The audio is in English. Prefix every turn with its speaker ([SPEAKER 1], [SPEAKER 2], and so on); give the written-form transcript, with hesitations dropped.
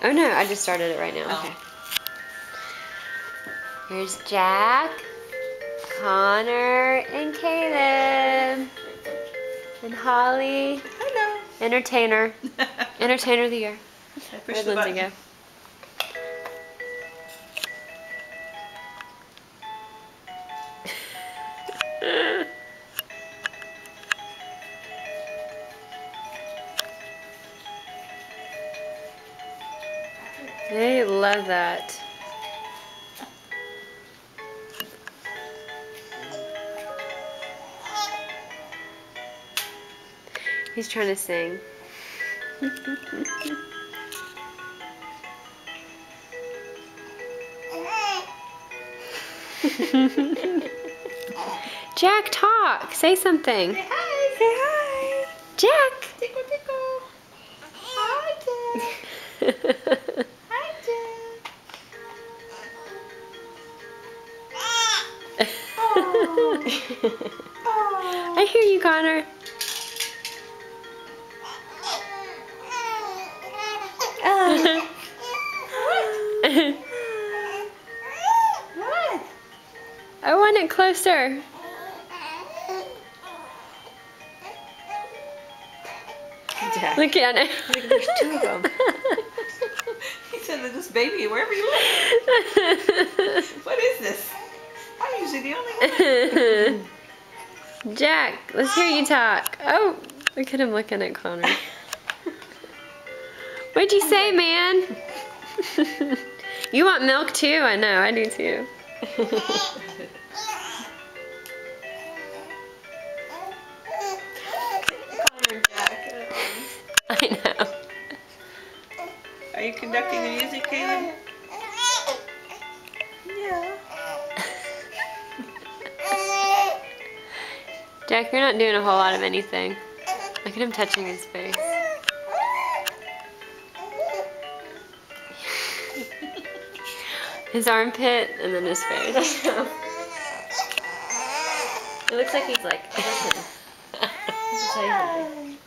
[SPEAKER 1] Oh no, I just started it right now.
[SPEAKER 2] Oh.
[SPEAKER 1] Okay. Here's Jack, Connor, and Caleb. And Holly.
[SPEAKER 2] Hello.
[SPEAKER 1] Entertainer. Entertainer of the year.
[SPEAKER 2] I pushed
[SPEAKER 1] Where'd
[SPEAKER 2] the
[SPEAKER 1] Lindsay
[SPEAKER 2] button.
[SPEAKER 1] go? They love that. He's trying to sing. Jack, talk. Say something.
[SPEAKER 2] Say hi. Say hi.
[SPEAKER 1] Jack.
[SPEAKER 2] Tickle, tickle. Hi, Jack. Hi, Jack. Oh. Oh.
[SPEAKER 1] I hear you, Connor.
[SPEAKER 2] What?
[SPEAKER 1] I want it closer.
[SPEAKER 2] Jack.
[SPEAKER 1] Look at it.
[SPEAKER 2] Look, there's two of them. He said to this baby, wherever you live. What is this? I'm usually the only one.
[SPEAKER 1] Jack, let's hear you talk. Oh, look at him looking at Connor. What'd you say, man? You want milk too? I know, I do too.
[SPEAKER 2] Connor and Jack.
[SPEAKER 1] I know.
[SPEAKER 2] Are you conducting the music, Caleb? Yeah.
[SPEAKER 1] Jack, you're not doing a whole lot of anything. Look at him touching his face. His armpit and then his face. It looks like he's like, listen. Let me tell you something.